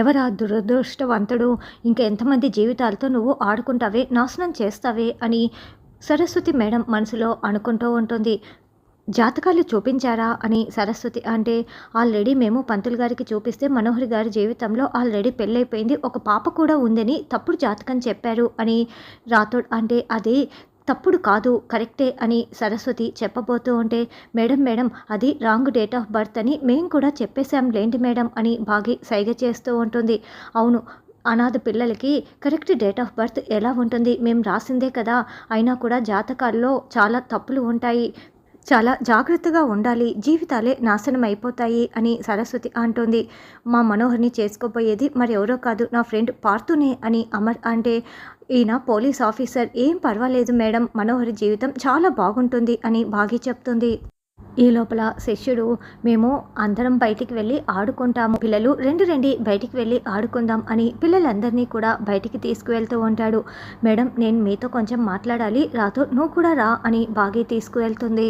ఎవరా దురదృష్టవంతుడు? ఇంక ఎంతమంది జీవితాలతో నువ్వు ఆడుకుంటావే, నాశనం చేస్తావే అని సరస్వతి మేడం మనసులో అనుకుంటూ ఉంటుంది. జాతకాలు చూపించారా అని సరస్వతి అంటే, ఆల్రెడీ మేము పంతులు గారికి చూపిస్తే మనోహరి గారి జీవితంలో ఆల్రెడీ పెళ్ళైపోయింది, ఒక పాప కూడా ఉందని తప్పుడు జాతకం చెప్పారు అని రాథోడ్ అంటే, అది తప్పుడు కాదు, కరెక్టే అని సరస్వతి చెప్పబోతూ ఉంటే, మేడం మేడం అది రాంగ్ డేట్ ఆఫ్ బర్త్ అని మేము కూడా చెప్పేశాం లేండి మేడం అని బాగి సైగ చేస్తూ ఉంటుంది. అవును, అనాథ పిల్లలకి కరెక్ట్ డేట్ ఆఫ్ బర్త్ ఎలా ఉంటుంది, మేము రాసిందే కదా, అయినా కూడా జాతకాల్లో చాలా తప్పులు ఉంటాయి, చాలా జాగ్రత్తగా ఉండాలి, జీవితాలే నాశనం అయిపోతాయి అని సరస్వతి అంటుంది. మా మనోహర్ని చేసుకోబోయేది మరెవరో కాదు, నా ఫ్రెండ్ పార్థునే అని అమర్ అంటే, ఈయన పోలీస్ ఆఫీసర్, ఏం పర్వాలేదు మేడం, మనోహరి జీవితం చాలా బాగుంటుంది అని బాగి చెప్తుంది. ఈ లోపల శిష్యుడు, మేము అందరం బయటికి వెళ్ళి ఆడుకుంటాము, పిల్లలు రండి రండి బయటికి వెళ్ళి ఆడుకుందాం అని పిల్లలందరినీ కూడా బయటికి తీసుకువెళ్తూ ఉంటాడు. మేడం నేను మీతో కొంచెం మాట్లాడాలి, రాతో నువ్వు కూడా రా అని బాగి తీసుకువెళ్తుంది.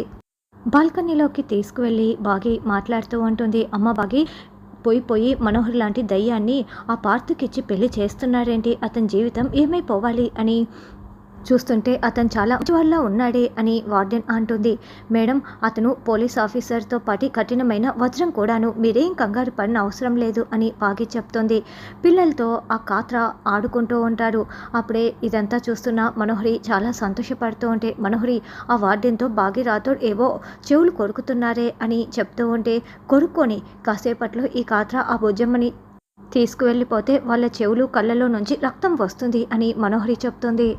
బాల్కనీలోకి తీసుకువెళ్ళి బాగి మాట్లాడుతూ ఉంటుంది. అమ్మ బాగి, పోయి మనోహర్ లాంటి దయ్యాన్ని ఆ పార్థుకిచ్చి పెళ్లి చేస్తున్నారేంటి, అతని జీవితం ఏమైపోవాలి అని చూస్తుంటే అతను చాలా మంచివాళ్ళ ఉన్నాడే అని వార్డెన్ అంటుంది. మేడం అతను పోలీస్ ఆఫీసర్తో పాటు కఠినమైన వజ్రం కూడాను, మీరేం కంగారు పడిన అవసరం లేదు అని బాగి చెప్తుంది. పిల్లలతో ఆ కాత్ర ఆడుకుంటూ ఉంటారు. అప్పుడే ఇదంతా చూస్తున్న మనోహరి చాలా సంతోషపడుతూ ఉంటే, మనోహరి ఆ వార్డెన్తో బాగి రాథోడ్ ఏవో చెవులు కొరుకుతున్నారే అని చెప్తూ ఉంటే, కొరుక్కొని కాసేపట్లో ఈ కాత్ర ఆ భుజమ్మని తీసుకువెళ్ళిపోతే వాళ్ళ చెవులు కళ్ళలో నుంచి రక్తం వస్తుంది అని మనోహరి చెప్తుంది.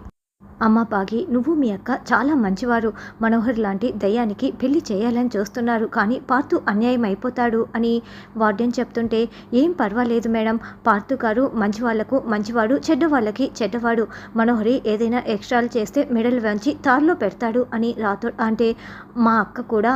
అమ్మ బాగి, నువ్వు మీ అక్క చాలా మంచివారు, మనోహర్ లాంటి దయ్యానికి పెళ్లి చేయాలని చూస్తున్నారు, కానీ పార్థు అన్యాయం అయిపోతాడు అని వార్డెన్ చెప్తుంటే, ఏం పర్వాలేదు మేడం, పార్థు గారు మంచి వాళ్లకు మంచివాడు, చెడ్డవాళ్ళకి చెడ్డవాడు, మనోహరి ఏదైనా ఎక్స్ట్రాలు చేస్తే మెడలు వంచి తారులో పెడతాడు అని రాథోడ్ అంటే, మా అక్క కూడా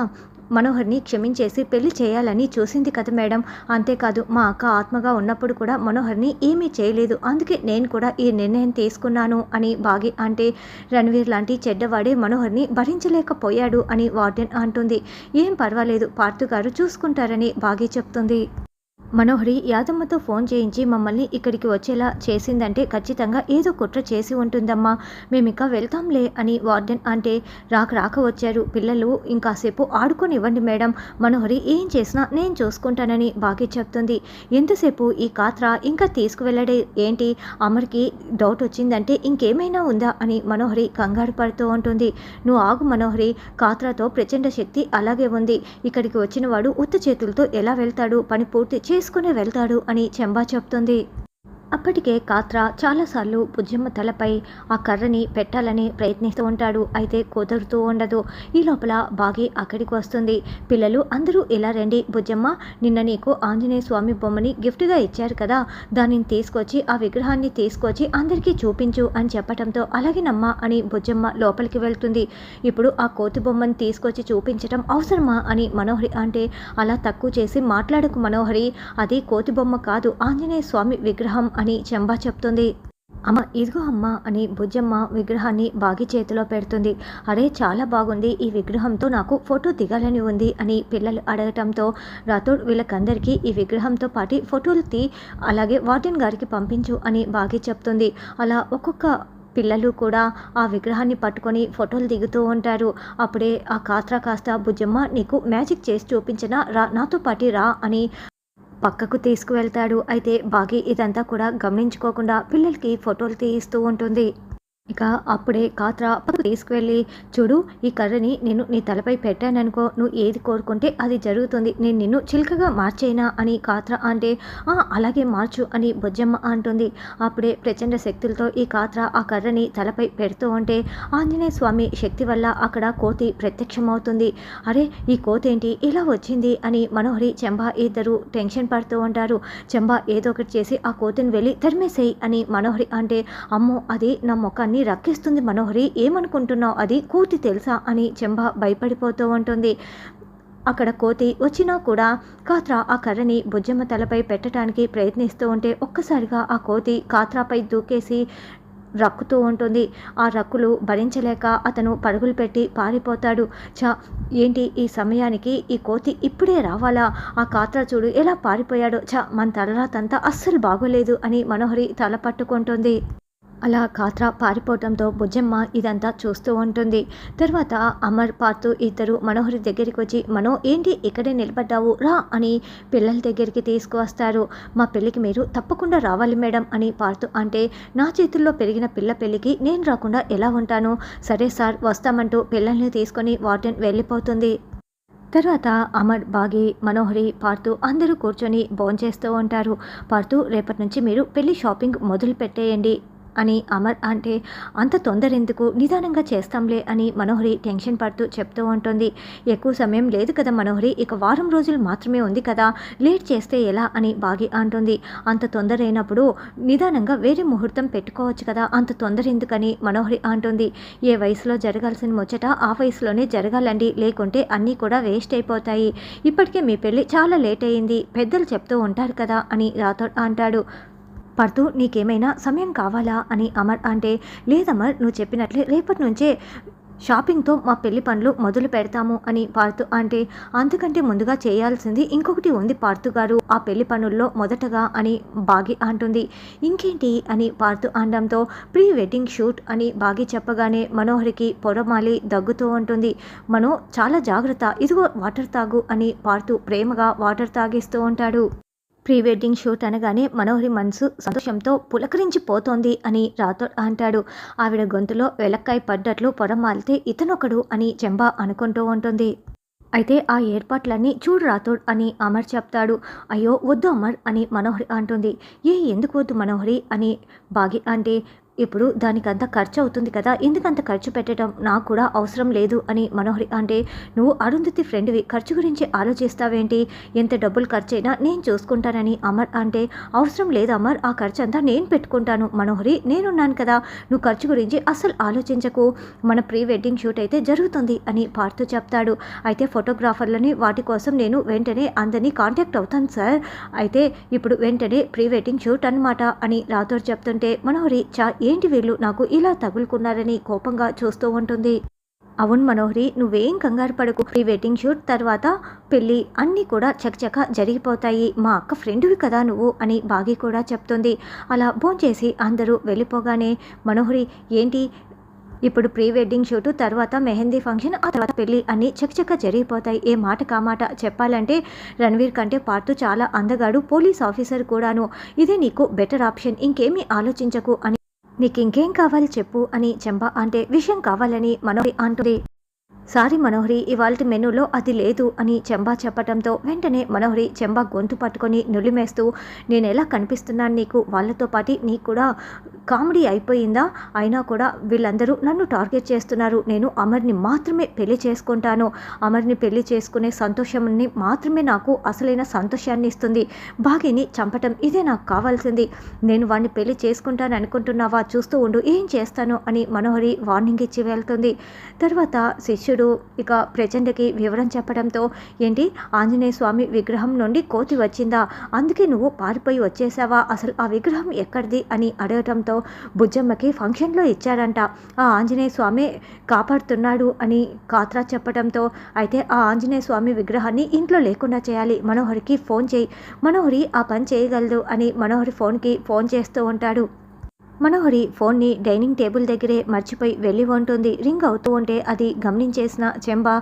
మనోహర్ని క్షమించేసి పెళ్లి చేయాలని చూసింది కదా మేడం, అంతేకాదు మా అక్క ఆత్మగా ఉన్నప్పుడు కూడా మనోహర్ని ఏమీ చేయలేదు, అందుకే నేను కూడా ఈ నిర్ణయం తీసుకున్నాను అని బాగి అంటే, రణవీర్ లాంటి చెడ్డవాడే మనోహర్ని భరించలేకపోయాడు అని వార్డెన్ అంటుంది. ఏం పర్వాలేదు, పార్థు గారు చూసుకుంటారని బాగి చెప్తుంది. మనోహరి యాదమ్మతో ఫోన్ చేయించి మమ్మల్ని ఇక్కడికి వచ్చేలా చేసిందంటే ఖచ్చితంగా ఏదో కుట్ర చేసి ఉంటుందమ్మా, మేమిక వెళ్తాంలే అని వార్డెన్ అంటే, రాక వచ్చారు, పిల్లలు ఇంకాసేపు ఆడుకొనివ్వండి మేడం, మనోహరి ఏం చేసినా నేను చూసుకుంటానని బాగి చెప్తుంది. ఎంతసేపు ఈ కాత్ర ఇంకా తీసుకువెళ్ళడే ఏంటి, అమర్కి డౌట్ వచ్చిందంటే ఇంకేమైనా ఉందా అని మనోహరి కంగారు పడుతూ ఉంటుంది. నువ్వు ఆగు మనోహరి, కాత్రతో ప్రచండ శక్తి అలాగే ఉంది, ఇక్కడికి వచ్చిన వాడు ఉత్త చేతులతో ఎలా వెళ్తాడు, పని పూర్తి చేసుకుని వెళ్తాడు అని చెంబా చెప్తుంది. అప్పటికే కాత్ర చాలాసార్లు బుజ్జమ్మ తలపై ఆ కర్రని పెట్టాలని ప్రయత్నిస్తూ ఉంటాడు, అయితే కుదురుతూ ఉండదు. ఈ లోపల బాగి అక్కడికి వస్తుంది. పిల్లలు అందరూ ఇలా రండి, బుజ్జమ్మ నిన్న నీకు ఆంజనేయ స్వామి బొమ్మని గిఫ్ట్గా ఇచ్చారు కదా, దానిని తీసుకొచ్చి ఆ విగ్రహాన్ని తీసుకొచ్చి అందరికీ చూపించు అని చెప్పడంతో, అలాగేనమ్మా అని బుజ్జమ్మ లోపలికి వెళ్తుంది. ఇప్పుడు ఆ కోతి బొమ్మని తీసుకొచ్చి చూపించడం అవసరమా అని మనోహరి అంటే, అలా తక్కువ చేసి మాట్లాడకు మనోహరి, అది కోతి బొమ్మ కాదు, ఆంజనేయ స్వామి విగ్రహం అని చెంబా చెప్తుంది. అమ్మ ఇదిగో అమ్మ అని బుజ్జమ్మ విగ్రహాన్ని బాగి చేతిలో పెడుతుంది. అరే చాలా బాగుంది, ఈ విగ్రహంతో నాకు ఫోటో దిగాలని ఉంది అని పిల్లలు అడగటంతో, రాథోడ్ వీళ్ళకందరికీ ఈ విగ్రహంతో పాటు ఫోటోలు అలాగే వార్డెన్ గారికి పంపించు అని బాగి చెప్తుంది. అలా ఒక్కొక్క పిల్లలు కూడా ఆ విగ్రహాన్ని పట్టుకొని ఫోటోలు దిగుతూ ఉంటారు. అప్పుడే ఆ కాత్ర కాస్త, బుజ్జమ్మ నీకు మ్యాజిక్ చేసి చూపించినా రా, నాతో పాటు రా అని పక్కకు తీసుకువెళ్తాడు. అయితే బాగి ఇదంతా కూడా గమనించుకోకుండా పిల్లలకి ఫోటోలు తీయిస్తూ ఉంటుంది. ఇక అప్పుడే కాత్ర పక్కకు తీసుకువెళ్ళి, చూడు ఈ కర్రని నేను నీ తలపై పెట్టాననుకో, నువ్వు ఏది కోరుకుంటే అది జరుగుతుంది, నేను నిన్ను చిలుకగా మార్చేనా అని కాత్ర అంటే, అలాగే మార్చు అని బుజ్జమ్మ అంటుంది. అప్పుడే ప్రచండ శక్తులతో ఈ కాత్ర ఆ కర్రని తలపై పెడుతూ ఉంటే, ఆంజనేయ స్వామి శక్తి వల్ల అక్కడ కోతి ప్రత్యక్షమవుతుంది. అరే ఈ కోతి ఏంటి ఇలా వచ్చింది అని మనోహరి చెంబా ఇద్దరు టెన్షన్ పడుతూ ఉంటారు. చెంబా ఏదో ఒకటి చేసి ఆ కోతిని వెళ్ళి తరిమేసేయి అని మనోహరి అంటే, అమ్మో అది నా ముఖాన్ని రక్కిస్తుంది మనోహరి, ఏమనుకుంటున్నావు, అది కోతి తెలుసా అని చెంబా భయపడిపోతూ ఉంటుంది. అక్కడ కోతి వచ్చినా కూడా కాత్ర ఆ కర్రని బుజ్జమ్మ తలపై పెట్టడానికి ప్రయత్నిస్తూ ఉంటే, ఒక్కసారిగా ఆ కోతి కాత్రపై దూకేసి రక్కుతూ ఉంటుంది. ఆ రక్కులు భరించలేక అతను పరుగులు పెట్టి పారిపోతాడు. ఏంటి ఈ సమయానికి ఈ కోతి ఇప్పుడే రావాలా? ఆ కాత్రా చూడు ఎలా పారిపోయాడో! మన తలరాతంతా అస్సలు బాగోలేదు అని మనోహరి తల పట్టుకుంటుంది. అలా కాత్రా పారిపోవటంతో బుజ్జమ్మ ఇదంతా చూస్తూ ఉంటుంది. తర్వాత అమర్, పార్థు ఇద్దరు మనోహరి దగ్గరికి వచ్చి, మనో ఏంటి ఇక్కడే నిలబడ్డావు, రా అని పిల్లల దగ్గరికి తీసుకువస్తారు. మా పెళ్ళికి మీరు తప్పకుండా రావాలి మేడం అని పార్థు అంటే, నా చేతుల్లో పెరిగిన పిల్ల పెళ్ళికి నేను రాకుండా ఎలా ఉంటాను? సరే సార్ వస్తామంటూ పిల్లల్ని తీసుకొని వార్డెన్ వెళ్ళిపోతుంది. తర్వాత అమర్, బాగి, మనోహరి, పార్థు అందరూ కూర్చొని భోంచేస్తూ ఉంటారు. పార్థు రేపటి నుంచి మీరు పెళ్లి షాపింగ్ మొదలు పెట్టేయండి అని అమర్ అంటే, అంత తొందర ఎందుకు, నిదానంగా చేస్తాంలే అని మనోహరి టెన్షన్ పడుతూ చెప్తూ ఉంటుంది. ఎక్కువ సమయం లేదు కదా మనోహరి, ఇక వారం రోజులు మాత్రమే ఉంది కదా, లేట్ చేస్తే ఎలా అని బాగి అంటుంది. అంత తొందర అయినప్పుడు నిదానంగా వేరే ముహూర్తం పెట్టుకోవచ్చు కదా, అంత తొందర ఎందుకని మనోహరి అంటుంది. ఏ వయసులో జరగాల్సిన ముచ్చట ఆ వయసులోనే జరగాలండి, లేకుంటే అన్నీ కూడా వేస్ట్ అయిపోతాయి. ఇప్పటికే మీ పెళ్ళి చాలా లేట్ అయింది, పెద్దలు చెప్తూ ఉంటారు కదా అని రాథోడ్ అంటాడు. పార్థు నీకేమైనా సమయం కావాలా అని అమర్ అంటే, లేదమర్ నువ్వు చెప్పినట్లే రేపటి నుంచే షాపింగ్తో మా పెళ్లి పనులు మొదలు పెడతాము అని పార్థు అంటే, అంతకంటే ముందుగా చేయాల్సింది ఇంకొకటి ఉంది పార్థు గారు, ఆ పెళ్లి పనుల్లో మొదటగా అని బాగి అంటుంది. ఇంకేంటి అని పార్థు అనడంతో, ప్రీ వెడ్డింగ్ షూట్ అని బాగి చెప్పగానే మనోహరికి పొరమాలి దగ్గుతూ ఉంటుంది. మనో చాలా జాగ్రత్త, ఇదిగో వాటర్ తాగు అని పార్థు ప్రేమగా వాటర్ తాగిస్తూ ఉంటాడు. ప్రీ వెడ్డింగ్ షూట్ అనగానే మనోహరి మనసు సంతోషంతో పులకరించిపోతోంది అని రాథోడ్ అంటాడు. ఆవిడ గొంతులో వెలక్కాయ పడ్డట్లు పొరమాలితే ఇతనొకడు అని చెంబా అనుకుంటూ ఉంటుంది. అయితే ఆ ఏర్పాట్లన్నీ చూడు రాథోడ్ అని అమర్ చెప్తాడు. అయ్యో వద్దు అమర్ అని మనోహరి అంటుంది. ఎందుకు వద్దు మనోహరి అని బాగి అంటే, ఇప్పుడు దానికంత ఖర్చు అవుతుంది కదా, ఎందుకంత ఖర్చు పెట్టడం నాకు కూడా అవసరం లేదు అని మనోహరి అంటే, నువ్వు అరుంధతి ఫ్రెండ్వి, ఖర్చు గురించి ఆలోచిస్తావేంటి, ఎంత డబ్బులు ఖర్చైనా నేను చూసుకుంటానని అమర్ అంటే, అవసరం లేదు అమర్, ఆ ఖర్చు అంతా నేను పెట్టుకుంటాను మనోహరి, నేనున్నాను కదా, నువ్వు ఖర్చు గురించి అస్సలు ఆలోచించకు, మన ప్రీ వెడ్డింగ్ షూట్ అయితే జరుగుతుంది అని పార్థు చెప్తాడు. అయితే ఫోటోగ్రాఫర్లని వాటి కోసం నేను వెంటనే అందరినీ కాంటాక్ట్ అవుతాను సార్, అయితే ఇప్పుడు వెంటనే ప్రీ వెడ్డింగ్ షూట్ అనమాట అని రాథోడ్ చెప్తుంటే, మనోహరి ఏంటి వీళ్ళు నాకు ఇలా తగులుకున్నారని కోపంగా చూస్తూ ఉంటుంది. అవును మనోహరి, నువ్వేం కంగారు పడకు, ప్రీ వెడ్డింగ్ షూట్ తర్వాత పెళ్ళి అన్నీ కూడా చకచక జరిగిపోతాయి, మా అక్క ఫ్రెండ్వి కదా నువ్వు అని బాగి కూడా చెప్తుంది. అలా భోంచేసి అందరూ వెళ్ళిపోగానే మనోహరి, ఏంటి ఇప్పుడు ప్రీ వెడ్డింగ్ షూటు, తర్వాత మెహందీ ఫంక్షన్, ఆ తర్వాత పెళ్ళి అన్నీ చకచక జరిగిపోతాయి, ఏ మాట కామాట చెప్పాలంటే రణవీర్ కంటే పార్థు చాలా అందగాడు, పోలీస్ ఆఫీసర్ కూడాను, ఇదే నీకు బెటర్ ఆప్షన్, ఇంకేమీ ఆలోచించకు అని, నీకు ఇంకేం కావాలి చెప్పు అని చెంబా అంటే, విషయం కావాలని మనోహరి అంటుంది. సారీ మనోహరి, ఇవాళ మెనూలో అది లేదు అని చెంబా చెప్పడంతో వెంటనే మనోహరి చెంబా గొంతు పట్టుకొని నులిమేస్తూ, నేను ఎలా కనిపిస్తున్నాను నీకు, వాళ్ళతో పాటు నీకు కూడా కామెడీ అయిపోయిందా, అయినా కూడా వీళ్ళందరూ నన్ను టార్గెట్ చేస్తున్నారు, నేను అమర్ని మాత్రమే పెళ్లి చేసుకుంటాను, అమర్ని పెళ్లి చేసుకునే సంతోషాన్ని మాత్రమే నాకు అసలైన సంతోషాన్ని ఇస్తుంది, భాగ్యని చంపటం ఇదే నాకు కావాల్సింది, నేను వాడిని పెళ్లి చేసుకుంటాను అనుకుంటున్నావా, చూస్తూ ఉండు ఏం చేస్తాను అని మనోహరి వార్నింగ్ ఇచ్చి వెళ్తుంది. తర్వాత శిష్యుడు ఇక ప్రచండకి వివరం చెప్పడంతో, ఏంటి ఆంజనేయ స్వామి విగ్రహం నుండి కోతి వచ్చిందా, అందుకే నువ్వు పారిపోయి వచ్చేసావా, అసలు ఆ విగ్రహం ఎక్కడిది అని అడగటంతో, బుజ్జమ్మకి ఫంక్షన్లో ఇచ్చారంట, ఆ ఆంజనేయ స్వామి కాపాడుతున్నాడు అని కాత్రా చెప్పడంతో, అయితే ఆ ఆంజనేయ స్వామి విగ్రహాన్ని ఇంట్లో లేకుండా చేయాలి, మనోహరికి ఫోన్ చేయి, మనోహరి ఆ పని చేయగలదు అని మనోహరి ఫోన్కి ఫోన్ చేస్తూ ఉంటాడు. మనోహరి ఫోన్ని డైనింగ్ టేబుల్ దగ్గరే మర్చిపోయి వెళ్ళి ఉంటుంది. రింగ్ అవుతూ ఉంటే అది గమనించేసిన చెంబా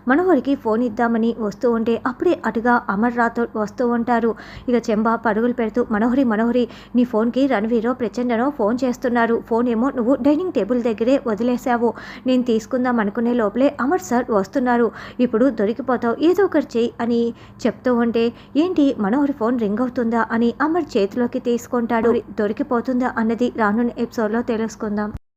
మనోహరికి ఫోన్ ఇద్దామని వస్తూ ఉంటే అప్పుడే అటుగా అమర్ రాథోడ్ వస్తూ ఉంటారు. ఇక చెంబా పరుగులు పెడుతూ, మనోహరి నీ ఫోన్కి రణవీరో ప్రచండనో ఫోన్ చేస్తున్నారు, ఫోన్ ఏమో నువ్వు డైనింగ్ టేబుల్ దగ్గరే వదిలేశావు, నేను తీసుకుందాం అనుకునే లోపలే అమర్ సార్ వస్తున్నారు, ఇప్పుడు దొరికిపోతావు, ఏదో ఒకటి చెయ్యి అని చెప్తూ ఉంటే, ఏంటి మనోహరి ఫోన్ రింగ్ అవుతుందా అని అమర్ చేతిలోకి తీసుకుంటాడు. దొరికిపోతుందా అన్నది రానున్న ఎపిసోడ్లో తెలుసుకుందాం.